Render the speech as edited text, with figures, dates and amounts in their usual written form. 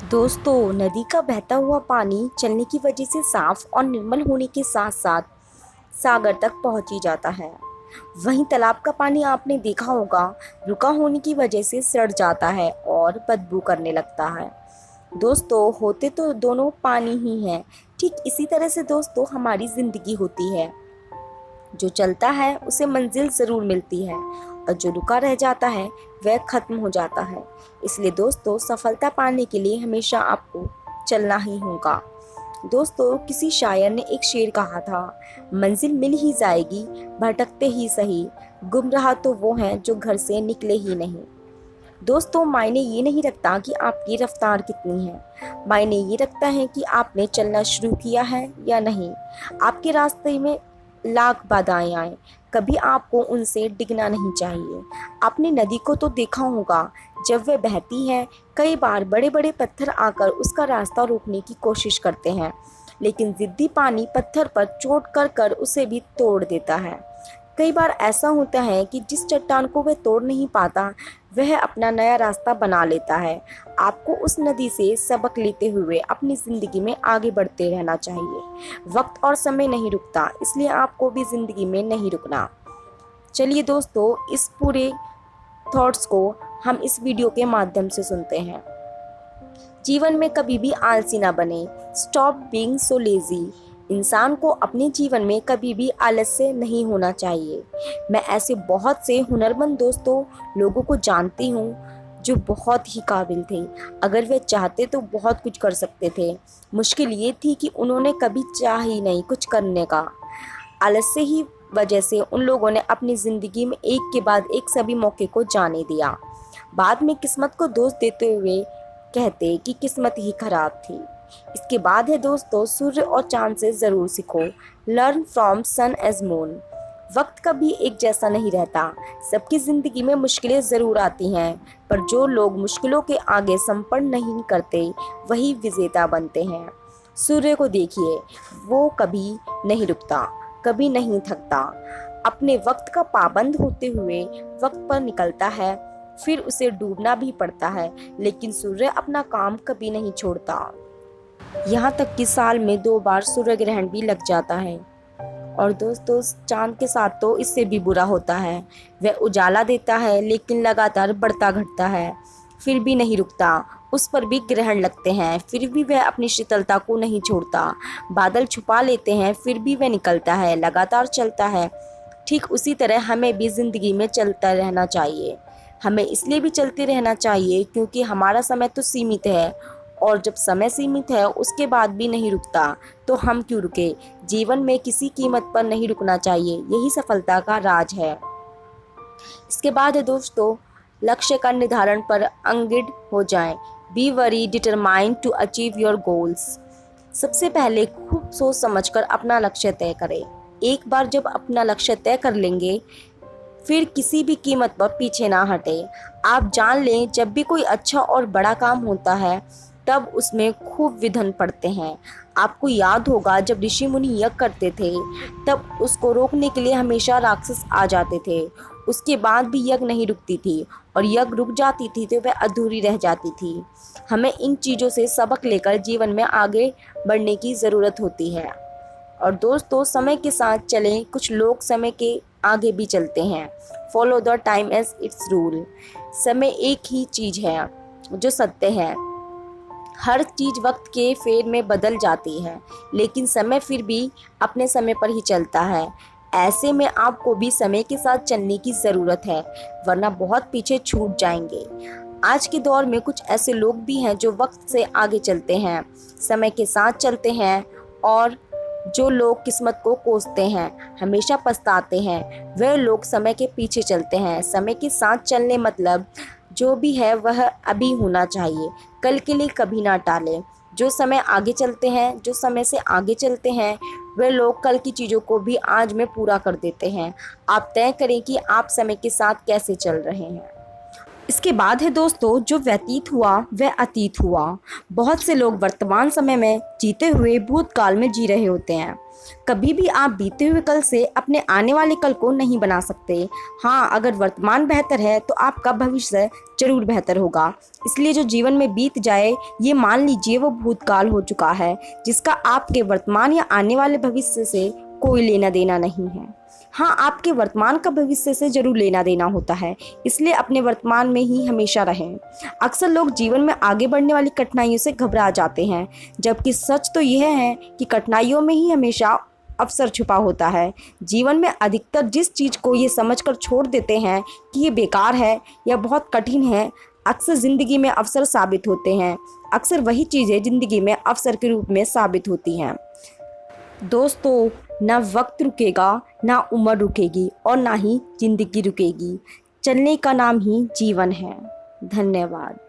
दोस्तों, नदी का बहता हुआ पानी चलने की वजह से साफ और निर्मल होने के साथ साथ सागर तक पहुंच ही जाता है। वहीं तालाब का पानी आपने देखा होगा, रुका होने की वजह से सड़ जाता है और बदबू करने लगता है। दोस्तों, होते तो दोनों पानी ही हैं। ठीक इसी तरह से दोस्तों हमारी ज़िंदगी होती है। जो चलता है उसे मंजिल ज़रूर मिलती है और जो रुका रह जाता है वह ख़त्म हो जाता है। इसलिए दोस्तों, सफलता पाने के लिए हमेशा आपको चलना ही होगा। दोस्तों, किसी शायर ने एक शेर कहा था, मंजिल मिल ही जाएगी भटकते ही सही, गुमराह तो वो हैं जो घर से निकले ही नहीं। दोस्तों, मायने ये नहीं रखता कि आपकी रफ्तार कितनी है, मायने ये रखता है कि आपने चलना शुरू किया है या नहीं। आपके रास्ते में लाख बाधाएं आए, कभी आपको उनसे डिगना नहीं चाहिए। आपने नदी को तो देखा होगा, जब वह बहती है कई बार बड़े बड़े पत्थर आकर उसका रास्ता रोकने की कोशिश करते हैं, लेकिन जिद्दी पानी पत्थर पर चोट कर कर उसे भी तोड़ देता है। कई बार ऐसा होता है कि जिस चट्टान को वह तोड़ नहीं पाता, वह अपना नया रास्ता बना लेता है। आपको उस नदी से सबक लेते हुए अपनी ज़िंदगी में आगे बढ़ते रहना चाहिए। वक्त और समय नहीं रुकता, इसलिए आपको भी ज़िंदगी में नहीं रुकना। चलिए दोस्तों, इस पूरे थॉट्स को हम इस वीडियो के माध्यम से सुनते हैं। जीवन में कभी भी आलसी ना बने। Stop being so lazy. इंसान को अपने जीवन में कभी भी आलस्य नहीं होना चाहिए। मैं ऐसे बहुत से हुनरमंद दोस्तों लोगों को जानती हूँ जो बहुत ही काबिल थे। अगर वे चाहते तो बहुत कुछ कर सकते थे। मुश्किल ये थी कि उन्होंने कभी चाह ही नहीं कुछ करने का। आलस्य ही वजह से उन लोगों ने अपनी ज़िंदगी में एक के बाद एक सभी मौके को जाने दिया। बाद में किस्मत को दोष देते हुए कहते कि किस्मत ही खराब थी। इसके बाद है दोस्तों, सूर्य और चांद से ज़रूर सीखो। Learn from sun as moon. वक्त कभी एक जैसा नहीं रहता। सबकी ज़िंदगी में मुश्किलें ज़रूर आती हैं, पर जो लोग मुश्किलों के आगे समर्पण नहीं करते वही विजेता बनते हैं। सूर्य को देखिए, वो कभी नहीं रुकता, कभी नहीं थकता। अपने वक्त का पाबंद होते हुए वक्त पर निकलता है, फिर उसे डूबना भी पड़ता है, लेकिन सूर्य अपना काम कभी नहीं छोड़ता। यहाँ तक कि साल में 2 बार सूर्य ग्रहण भी लग जाता है। और दोस्तों, चांद के साथ तो इससे भी बुरा होता है। वह उजाला देता है लेकिन लगातार बढ़ता घटता है, फिर भी नहीं रुकता। उस पर भी ग्रहण लगते हैं, फिर भी वह अपनी शीतलता को नहीं छोड़ता। बादल छुपा लेते हैं, फिर भी वह निकलता है, लगातार चलता है। ठीक उसी तरह हमें भी ज़िंदगी में चलता रहना चाहिए। हमें इसलिए भी चलते रहना चाहिए क्योंकि हमारा समय तो सीमित है, और जब समय सीमित है उसके बाद भी नहीं रुकता तो हम क्यों रुके। जीवन में किसी कीमत पर नहीं रुकना चाहिए, यही सफलता का राज है। इसके बाद है दोस्तों, लक्ष्य का निर्धारण पर अंगिड हो जाएं। Be very determined to achieve your goals. सबसे पहले खूब सोच समझकर अपना लक्ष्य तय करें। एक बार जब अपना लक्ष्य तय कर लेंगे, फिर किसी भी कीमत पर पीछे ना हटे। आप जान लें, जब भी कोई अच्छा और बड़ा काम होता है तब उसमें खूब विघ्न पड़ते हैं। आपको याद होगा, जब ऋषि मुनि यज्ञ करते थे तब उसको रोकने के लिए हमेशा राक्षस आ जाते थे। उसके बाद भी यज्ञ नहीं रुकती थी, और यज्ञ रुक जाती थी तो वह अधूरी रह जाती थी। हमें इन चीज़ों से सबक लेकर जीवन में आगे बढ़ने की ज़रूरत होती है। और दोस्तों, समय के साथ चलें। कुछ लोग समय के आगे भी चलते हैं। Follow the time as it's rule. समय एक ही चीज़ है जो सत्य है। हर चीज़ वक्त के फेर में बदल जाती है, लेकिन समय फिर भी अपने समय पर ही चलता है। ऐसे में आपको भी समय के साथ चलने की ज़रूरत है, वरना बहुत पीछे छूट जाएंगे। आज के दौर में कुछ ऐसे लोग भी हैं जो वक्त से आगे चलते हैं, समय के साथ चलते हैं, और जो लोग किस्मत को कोसते हैं, हमेशा पछताते हैं, वह लोग समय के पीछे चलते हैं। समय के साथ चलने मतलब जो भी है वह अभी होना चाहिए, कल के लिए कभी ना टालें। जो समय आगे चलते हैं, जो समय से आगे चलते हैं, वे लोग कल की चीज़ों को भी आज में पूरा कर देते हैं। आप तय करें कि आप समय के साथ कैसे चल रहे हैं। इसके बाद है दोस्तों, जो व्यतीत हुआ वह अतीत हुआ। बहुत से लोग वर्तमान समय में जीते हुए भूतकाल में जी रहे होते हैं। कभी भी आप बीते हुए कल से अपने आने वाले कल को नहीं बना सकते। हाँ, अगर वर्तमान बेहतर है तो आपका भविष्य जरूर बेहतर होगा। इसलिए जो जीवन में बीत जाए, ये मान लीजिए वो भूतकाल हो चुका है, जिसका आपके वर्तमान या आने वाले भविष्य से कोई लेना देना नहीं है। हाँ, आपके वर्तमान का भविष्य से जरूर लेना देना होता है, इसलिए अपने वर्तमान में ही हमेशा रहें। अक्सर लोग जीवन में आगे बढ़ने वाली कठिनाइयों से घबरा जाते हैं, जबकि सच तो यह है कि कठिनाइयों में ही हमेशा अवसर छुपा होता है। जीवन में अधिकतर जिस चीज़ को ये समझकर छोड़ देते हैं कि ये बेकार है या बहुत कठिन है, अक्सर ज़िंदगी में अवसर साबित होते हैं। अक्सर वही चीज़ें ज़िंदगी में अवसर के रूप में साबित होती हैं। दोस्तों, ना वक्त रुकेगा, ना उम्र रुकेगी और ना ही जिंदगी रुकेगी। चलने का नाम ही जीवन है। धन्यवाद।